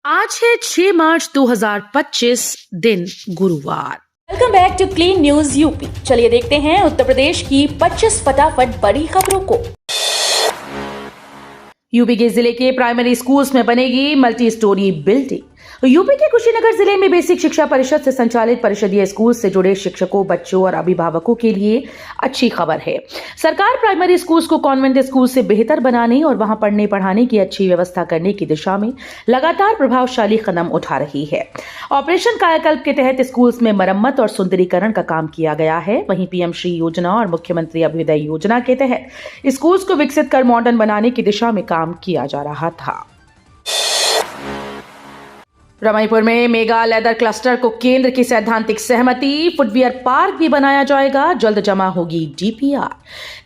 आज है 6 मार्च 2025 दिन गुरुवार। Welcome back to clean news UP. चलिए देखते हैं उत्तर प्रदेश की 25 फटाफट बड़ी खबरों को। यूपी के जिले के प्राइमरी स्कूल्स में बनेगी मल्टी स्टोरी बिल्डिंग। यूपी के कुशीनगर जिले में बेसिक शिक्षा परिषद से संचालित परिषदीय स्कूल से जुड़े शिक्षकों, बच्चों और अभिभावकों के लिए अच्छी खबर है। सरकार प्राइमरी स्कूल्स को कॉन्वेंट स्कूल से बेहतर बनाने और वहां पढ़ने पढ़ाने की अच्छी व्यवस्था करने की दिशा में लगातार प्रभावशाली कदम उठा रही है। ऑपरेशन कायाकल्प के तहत स्कूल्स में मरम्मत और सुंदरीकरण का काम किया गया है। वहीं पीएम श्री योजना और मुख्यमंत्री अभ्युदय योजना के तहत स्कूल्स को विकसित कर मॉडर्न बनाने की दिशा में काम किया जा रहा था। रमईपुर में मेगा लेदर क्लस्टर को केंद्र की सैद्धांतिक सहमति। फुटवियर पार्क भी बनाया जाएगा, जल्द जमा होगी डीपीआर।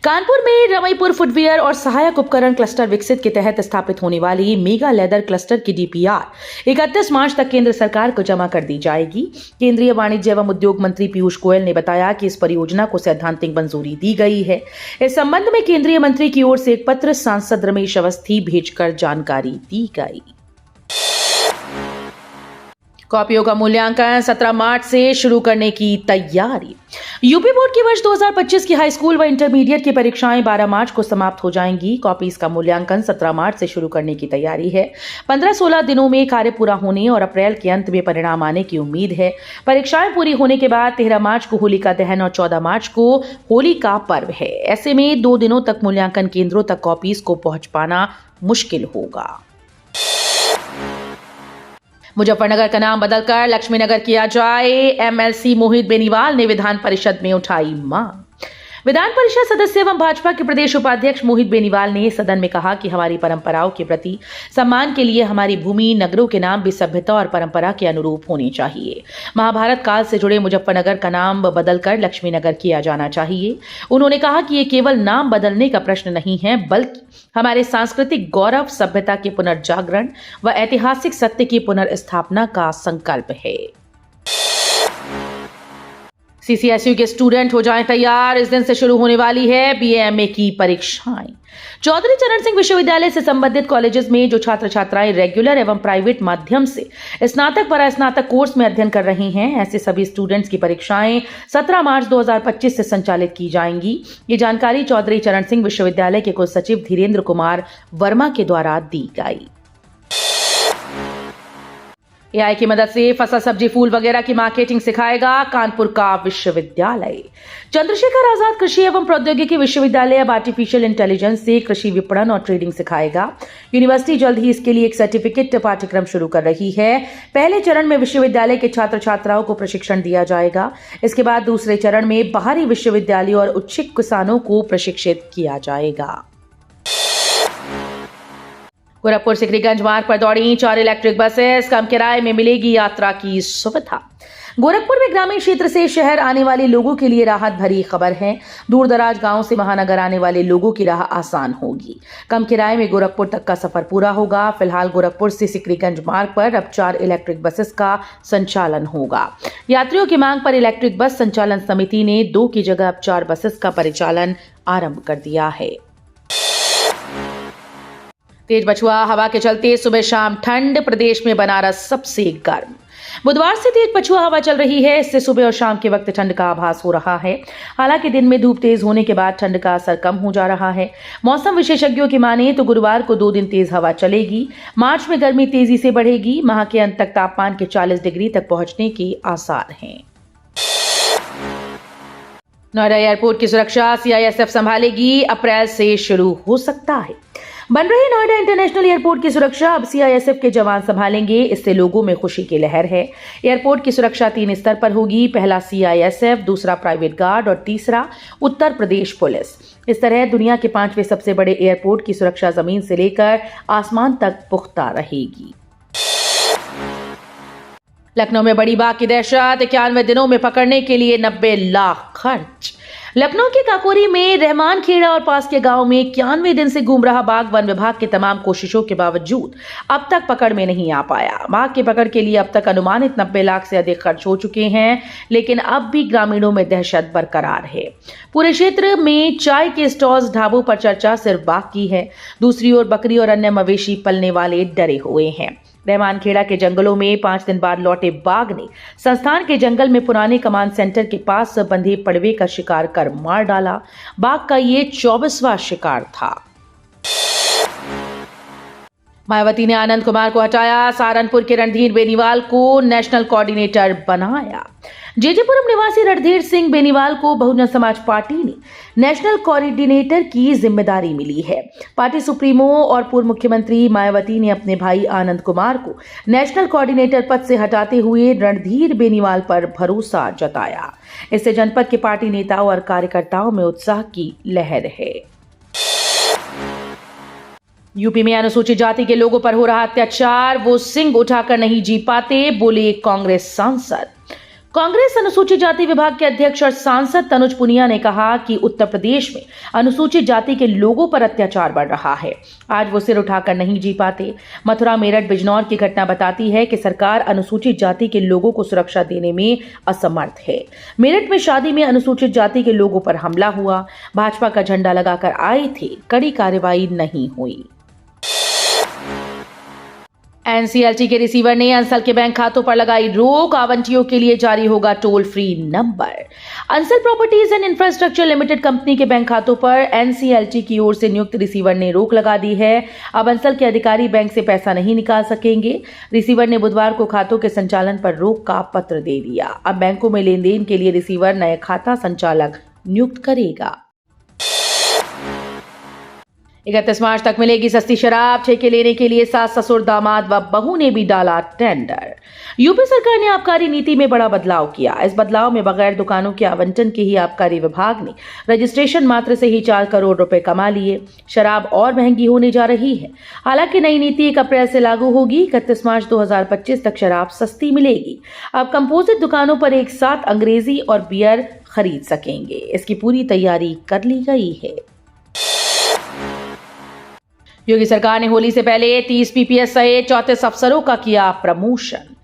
कानपुर में रमईपुर फुटवियर और सहायक उपकरण क्लस्टर विकसित के तहत स्थापित होने वाली मेगा लेदर क्लस्टर की डीपीआर 31 मार्च तक केंद्र सरकार को जमा कर दी जाएगी। केंद्रीय वाणिज्य एवं उद्योग मंत्री पीयूष गोयल ने बताया कि इस परियोजना को सैद्धांतिक मंजूरी दी गई है। इस संबंध में केंद्रीय मंत्री की ओर से एक पत्र सांसद रमेश अवस्थी भेजकर जानकारी दी गई। कॉपियों का मूल्यांकन 17 मार्च से शुरू करने की तैयारी। यूपी बोर्ड की वर्ष 2025 की हाई स्कूल व इंटरमीडिएट की परीक्षाएं 12 मार्च को समाप्त हो जाएंगी। कॉपीज का मूल्यांकन 17 मार्च से शुरू करने की तैयारी है। 15-16 दिनों में कार्य पूरा होने और अप्रैल के अंत में परिणाम आने की उम्मीद है। परीक्षाएं पूरी होने के बाद 13 मार्च को होलिका दहन और 14 मार्च को होली का पर्व है। ऐसे में 2 दिनों तक मूल्यांकन केंद्रों तक कॉपीज को पहुंच पाना मुश्किल होगा। मुजफ्फरनगर का नाम बदलकर लक्ष्मीनगर किया जाए। एमएलसी मोहित बेनीवाल ने विधान परिषद में उठाई मांग। विधान परिषद सदस्य एवं भाजपा के प्रदेश उपाध्यक्ष मोहित बेनीवाल ने सदन में कहा कि हमारी परंपराओं के प्रति सम्मान के लिए हमारी भूमि, नगरों के नाम भी सभ्यता और परंपरा के अनुरूप होने चाहिए। महाभारत काल से जुड़े मुजफ्फरनगर का नाम बदलकर लक्ष्मीनगर किया जाना चाहिए। उन्होंने कहा कि ये केवल नाम बदलने का प्रश्न नहीं है, बल्कि हमारे सांस्कृतिक गौरव, सभ्यता के पुनर्जागरण व ऐतिहासिक सत्य की पुनर्स्थापना का संकल्प है। सीसीएसयू के स्टूडेंट हो जाएं तैयार। इस दिन से शुरू होने वाली है बीएएमए की परीक्षाएं। चौधरी चरण सिंह विश्वविद्यालय से संबंधित कॉलेजेस में जो छात्र छात्राएं रेगुलर एवं प्राइवेट माध्यम से स्नातक परास्नातक कोर्स में अध्ययन कर रहे हैं, ऐसे सभी स्टूडेंट्स की परीक्षाएं 17 मार्च 2025 से संचालित की जाएंगी। ये जानकारी चौधरी चरण सिंह विश्वविद्यालय के कुल सचिव धीरेन्द्र कुमार वर्मा के द्वारा दी गई। एआई की मदद से फसल, सब्जी, फूल वगैरह की मार्केटिंग सिखाएगा कानपुर का विश्वविद्यालय। चंद्रशेखर आजाद कृषि एवं प्रौद्योगिकी विश्वविद्यालय अब आर्टिफिशियल इंटेलिजेंस से कृषि विपणन और ट्रेडिंग सिखाएगा। यूनिवर्सिटी जल्द ही इसके लिए एक सर्टिफिकेट पाठ्यक्रम शुरू कर रही है। पहले चरण में विश्वविद्यालय के छात्र छात्राओं को प्रशिक्षण दिया जाएगा। इसके बाद दूसरे चरण में बाहरी विश्वविद्यालयों और उच्छिक किसानों को प्रशिक्षित किया जाएगा। गोरखपुर सिकरीगंज मार्ग पर दौड़ी 4 इलेक्ट्रिक बसेस। कम किराए में मिलेगी यात्रा की सुविधा। गोरखपुर में ग्रामीण क्षेत्र से शहर आने वाले लोगों के लिए राहत भरी खबर है। दूर दराज गांव से महानगर आने वाले लोगों की राह आसान होगी। कम किराए में गोरखपुर तक का सफर पूरा होगा। फिलहाल गोरखपुर से सिकरीगंज मार्ग पर अब 4 इलेक्ट्रिक बसेस का संचालन होगा। यात्रियों की मांग पर इलेक्ट्रिक बस संचालन समिति ने 2 की जगह अब 4 बसेस का परिचालन आरंभ कर दिया है। तेज पछुआ हवा के चलते सुबह शाम ठंड। प्रदेश में बनारस सबसे गर्म। बुधवार से तेज पछुआ हवा चल रही है। इससे सुबह और शाम के वक्त ठंड का आभास हो रहा है। हालांकि दिन में धूप तेज होने के बाद ठंड का असर कम हो जा रहा है। मौसम विशेषज्ञों की माने तो गुरुवार को 2 दिन तेज हवा चलेगी। मार्च में गर्मी तेजी से बढ़ेगी। माह के अंत तक तापमान के 40 डिग्री तक पहुंचने के आसार हैं। नोएडा एयरपोर्ट की सुरक्षा सीआईएसएफ संभालेगी। अप्रैल से शुरू हो सकता है। बन रहे नोएडा इंटरनेशनल एयरपोर्ट की सुरक्षा अब सीआईएसएफ के जवान संभालेंगे। इससे लोगों में खुशी की लहर है। एयरपोर्ट की सुरक्षा 3 स्तर पर होगी। पहला सीआईएसएफ, दूसरा प्राइवेट गार्ड और तीसरा उत्तर प्रदेश पुलिस। इस तरह दुनिया के 5वें सबसे बड़े एयरपोर्ट की सुरक्षा जमीन से लेकर आसमान तक पुख्ता रहेगी। लखनऊ में बड़ी बाघ की दहशत। 91 दिनों में पकड़ने के लिए 90 लाख खर्च। लखनऊ के काकोरी में रहमान खेड़ा और पास के गांव में 91 दिन से घूम रहा बाघ वन विभाग की तमाम कोशिशों के बावजूद अब तक पकड़ में नहीं आ पाया। बाघ की पकड़ के लिए अब तक अनुमानित 90 लाख से अधिक खर्च हो चुके हैं, लेकिन अब भी ग्रामीणों में दहशत बरकरार है। पूरे क्षेत्र में चाय के स्टॉल्स, ढाबों पर चर्चा सिर्फ बाघ की है। दूसरी ओर बकरी और अन्य मवेशी पलने वाले डरे हुए हैं। रहमानखेड़ा के जंगलों में 5 दिन बाद लौटे बाघ ने संस्थान के जंगल में पुराने कमांड सेंटर के पास बंधे पड़वे का शिकार कर मार डाला। बाघ का ये 24वां शिकार था। मायावती ने आनंद कुमार को हटाया, सहारनपुर के रणधीर बेनीवाल को नेशनल कोऑर्डिनेटर बनाया। जेजेपुरम निवासी रणधीर सिंह बेनीवाल को बहुजन समाज पार्टी ने नेशनल कोऑर्डिनेटर की जिम्मेदारी मिली है। पार्टी सुप्रीमो और पूर्व मुख्यमंत्री मायावती ने अपने भाई आनंद कुमार को नेशनल कोऑर्डिनेटर पद से हटाते हुए रणधीर बेनीवाल पर भरोसा जताया। इससे जनपद के पार्टी नेताओं और कार्यकर्ताओं में उत्साह की लहर है। यूपी में अनुसूचित जाति के लोगों पर हो रहा अत्याचार, वो सिंग उठाकर नहीं जी पाते, बोले कांग्रेस सांसद। कांग्रेस अनुसूचित जाति विभाग के अध्यक्ष और सांसद तनुज पुनिया ने कहा कि उत्तर प्रदेश में अनुसूचित जाति के लोगों पर अत्याचार बढ़ रहा है। आज वो सिर उठाकर नहीं जी पाते। मथुरा, मेरठ, बिजनौर की घटना बताती है कि सरकार अनुसूचित जाति के लोगों को सुरक्षा देने में असमर्थ है। मेरठ में शादी में अनुसूचित जाति के लोगों पर हमला हुआ। भाजपा का झंडा लगाकर आए थे, कड़ी कार्रवाई नहीं हुई। एनसीएलटी के रिसीवर ने अंसल के बैंक खातों पर लगाई रोक, आवंटियों के लिए जारी होगा toll free number. Ansal properties and infrastructure limited company के बैंक खातों पर एनसीएलटी की ओर से नियुक्त रिसीवर ने रोक लगा दी है। अब अंसल के अधिकारी बैंक से पैसा नहीं निकाल सकेंगे। रिसीवर ने बुधवार को खातों के संचालन पर रोक का पत्र दे दिया। अब बैंकों में लेन देन के लिए रिसीवर नए खाता संचालक नियुक्त करेगा। 31 मार्च तक मिलेगी सस्ती शराब। ठेके लेने के लिए सास, ससुर, दामाद व बहू ने भी डाला टेंडर। यूपी सरकार ने आबकारी नीति में बड़ा बदलाव किया। इस बदलाव में बगैर दुकानों के आवंटन के ही आबकारी विभाग ने रजिस्ट्रेशन मात्र से ही 4 करोड़ रुपए कमा लिए। शराब और महंगी होने जा रही है। हालांकि नई नीति 1 अप्रैल से लागू होगी। 31 मार्च 2025 तक शराब सस्ती मिलेगी। अब कंपोजिट दुकानों पर एक साथ अंग्रेजी और बियर खरीद सकेंगे। इसकी पूरी तैयारी कर ली गई है। योगी सरकार ने होली से पहले 30 पीपीएस सहित 34 अफसरों का किया प्रमोशन।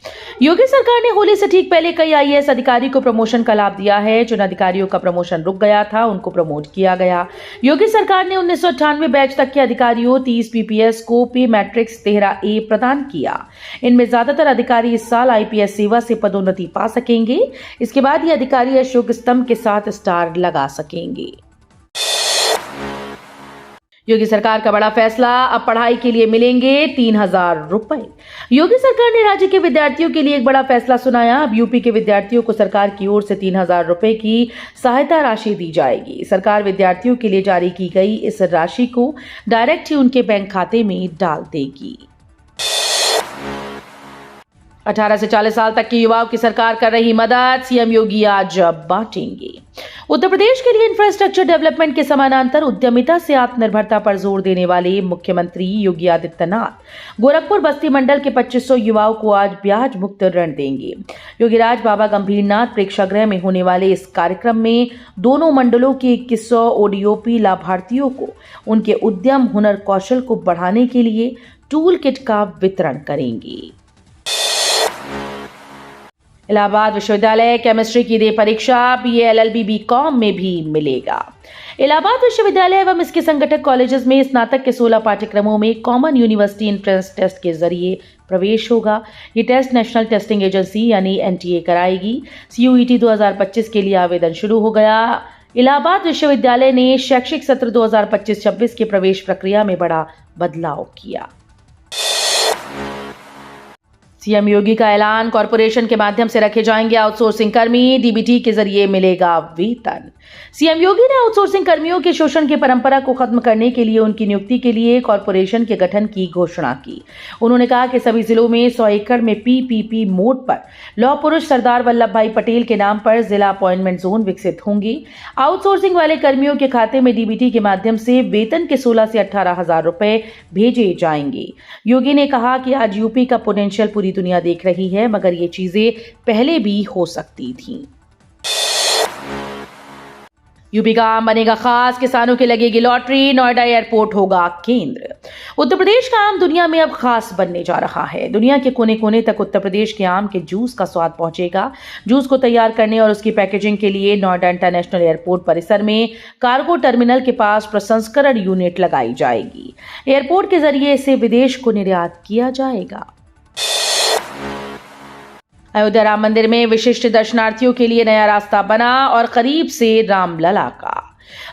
योगी सरकार ने होली से ठीक पहले कई आईएएस अधिकारी को प्रमोशन का लाभ दिया है। जिन अधिकारियों का प्रमोशन रुक गया था, उनको प्रमोट किया गया। योगी सरकार ने 1998 बैच तक के अधिकारियों 30 पीपीएस को पे मैट्रिक्स 13A प्रदान किया। इनमें ज्यादातर अधिकारी इस साल आईपीएस सेवा से पदोन्नति पा सकेंगे। इसके बाद ये अधिकारी अशोक स्तंभ के साथ स्टार लगा सकेंगे। योगी सरकार का बड़ा फैसला, अब पढ़ाई के लिए मिलेंगे 3000 रुपए। योगी सरकार ने राज्य के विद्यार्थियों के लिए एक बड़ा फैसला सुनाया। अब यूपी के विद्यार्थियों को सरकार की ओर से 3000 रुपए की सहायता राशि दी जाएगी। सरकार विद्यार्थियों के लिए जारी की गई इस राशि को डायरेक्ट ही उनके बैंक खाते में डाल देगी। 18 से 40 साल तक के युवाओं की सरकार कर रही मदद, सीएम योगी आज बांटेंगे। उत्तर प्रदेश के लिए इंफ्रास्ट्रक्चर डेवलपमेंट के समानांतर उद्यमिता से आत्मनिर्भरता पर जोर देने वाले मुख्यमंत्री योगी आदित्यनाथ गोरखपुर बस्ती मंडल के 2500 युवाओं को आज ब्याज मुक्त ऋण देंगे। योगीराज बाबा गंभीरनाथ प्रेक्षागृह में होने वाले इस कार्यक्रम में दोनों मंडलों के 2100 ओडीओपी लाभार्थियों को उनके उद्यम, हुनर, कौशल को बढ़ाने के लिए टूल किट का वितरण करेंगे। इलाहाबाद विश्वविद्यालय केमिस्ट्री की दे परीक्षा, बीए, एलएलबी, बीकॉम में भी मिलेगा। इलाहाबाद विश्वविद्यालय एवं इसके संगठक कॉलेजेस में स्नातक के 16 पाठ्यक्रमों में कॉमन यूनिवर्सिटी एंट्रेंस टेस्ट के जरिए प्रवेश होगा। ये टेस्ट नेशनल टेस्टिंग एजेंसी यानी एनटीए कराएगी। सीयूईटी 2025 के लिए आवेदन शुरू हो गया। इलाहाबाद विश्वविद्यालय ने शैक्षिक सत्र 2025-26 के प्रवेश प्रक्रिया में बड़ा बदलाव किया। सीएम योगी का ऐलान, कॉरपोरेशन के माध्यम से रखे जाएंगे आउटसोर्सिंग कर्मी, डीबीटी के जरिए मिलेगा वेतन। सीएम योगी ने आउटसोर्सिंग कर्मियों के शोषण की परंपरा को खत्म करने के लिए उनकी नियुक्ति के लिए कॉरपोरेशन के गठन की घोषणा की। उन्होंने कहा कि सभी जिलों में 100 एकड़ में पीपीपी मोड पर लौह पुरुष सरदार वल्लभ भाई पटेल के नाम पर जिला अपॉइंटमेंट जोन विकसित होंगे। आउटसोर्सिंग वाले कर्मियों के खाते में डीबीटी के माध्यम से वेतन के 16 से 18,000 रुपए भेजे जाएंगे। योगी ने कहा कि आज यूपी का पोटेंशियल पूरी दुनिया देख रही है, मगर ये चीजें पहले भी हो सकती थीं। यूपी का आम बनेगा खास, किसानों की लगेगी लॉटरी, नोएडा एयरपोर्ट होगा केंद्र। उत्तर प्रदेश का आम दुनिया में अब खास बनने जा रहा है। दुनिया के कोने कोने तक उत्तर प्रदेश के आम के जूस का स्वाद पहुंचेगा। जूस को तैयार करने और उसकी पैकेजिंग के लिए नोएडा इंटरनेशनल एयरपोर्ट परिसर में कार्गो टर्मिनल के पास प्रसंस्करण यूनिट लगाई जाएगी। एयरपोर्ट के जरिए इसे विदेश को निर्यात किया जाएगा। अयोध्या राम मंदिर में विशिष्ट दर्शनार्थियों के लिए नया रास्ता बना और करीब से रामलला का।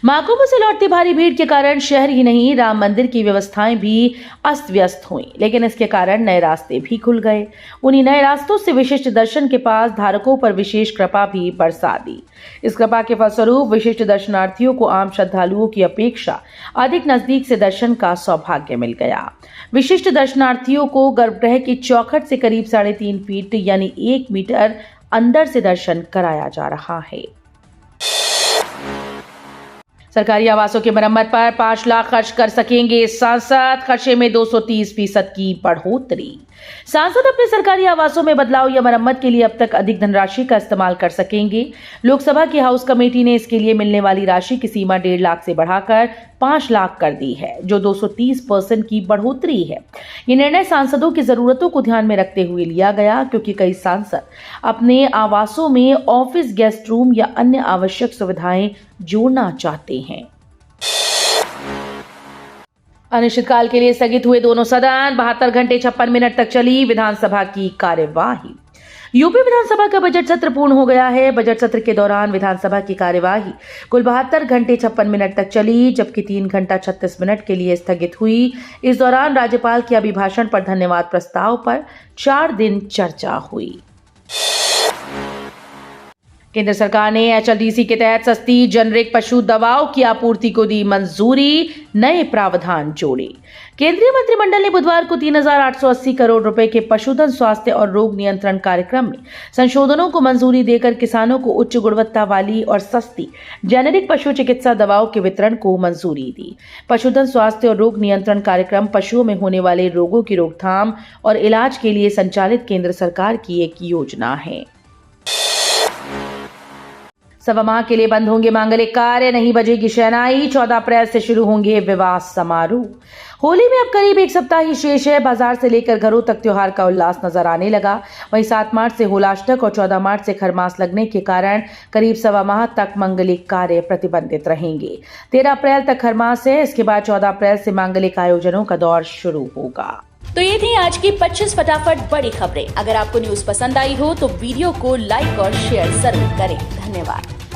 महाकुंभ से लौटती भारी भीड़ के कारण शहर ही नहीं राम मंदिर की व्यवस्थाएं भी अस्त व्यस्त हुई, लेकिन इसके कारण नए रास्ते भी खुल गए। उन्हीं नए रास्तों से विशिष्ट दर्शन के पास धारकों पर विशेष कृपा भी बरसा दी। इस कृपा के फलस्वरूप विशिष्ट दर्शनार्थियों को आम श्रद्धालुओं की अपेक्षा अधिक नजदीक से दर्शन का सौभाग्य मिल गया। विशिष्ट दर्शनार्थियों को गर्भगृह की चौखट से करीब 3.5 फीट यानी 1 मीटर अंदर से दर्शन कराया जा रहा है। सरकारी आवासों की मरम्मत पर 5 लाख खर्च कर सकेंगे सांसद, खर्चे में 230% की बढ़ोतरी। सांसद अपने सरकारी आवासों में बदलाव या मरम्मत के लिए अब तक अधिक धनराशि का इस्तेमाल कर सकेंगे। लोकसभा की हाउस कमेटी ने इसके लिए मिलने वाली राशि की सीमा 1.5 लाख से बढ़ाकर 5 लाख कर दी है, जो 230% की बढ़ोतरी है। ये निर्णय सांसदों की जरूरतों को ध्यान में रखते हुए लिया गया, क्योंकि कई सांसद अपने आवासों में ऑफिस, गेस्ट रूम या अन्य आवश्यक सुविधाएं जोड़ना चाहते हैं। अनिश्चितकाल के लिए स्थगित हुए दोनों सदन, 72 घंटे 56 मिनट तक चली विधानसभा की कार्यवाही। यूपी विधानसभा का बजट सत्र पूर्ण हो गया है। बजट सत्र के दौरान विधानसभा की कार्यवाही कुल 72 घंटे 56 मिनट तक चली, जबकि 3 घंटा 36 मिनट के लिए स्थगित हुई। इस दौरान राज्यपाल के अभिभाषण पर धन्यवाद प्रस्ताव पर 4 दिन चर्चा हुई। केंद्र सरकार ने एचएलडीसी के तहत सस्ती जेनरिक पशु दवाओं की आपूर्ति को दी मंजूरी, नए प्रावधान जोड़े। केंद्रीय मंत्रिमंडल ने बुधवार को 3,880 करोड़ रुपए के पशुधन स्वास्थ्य और रोग नियंत्रण कार्यक्रम में संशोधनों को मंजूरी देकर किसानों को उच्च गुणवत्ता वाली और सस्ती जेनेरिक पशु चिकित्सा दवाओं के वितरण को मंजूरी दी। पशुधन स्वास्थ्य और रोग नियंत्रण कार्यक्रम पशुओं में होने वाले रोगों की रोकथाम और इलाज के लिए संचालित केंद्र सरकार की एक योजना है। 1.25 माह के लिए बंद होंगे मांगलिक कार्य, नहीं बजेगी शहनाई। 14 अप्रैल से शुरू होंगे विवाह समारोह। होली में अब करीब 1 सप्ताह ही शेष है। बाजार से लेकर घरों तक त्योहार का उल्लास नजर आने लगा। वहीं 7 मार्च से होलाष्टक और 14 मार्च से खरमास लगने के कारण करीब 1.25 माह तक मांगलिक कार्य प्रतिबंधित रहेंगे। 13 अप्रैल तक खरमास है। इसके बाद 14 अप्रैल से मांगलिक आयोजनों का दौर शुरू होगा। तो ये थी आज की 25 फटाफट बड़ी खबरें। अगर आपको न्यूज पसंद आई हो तो वीडियो को लाइक और शेयर जरूर करें। धन्यवाद।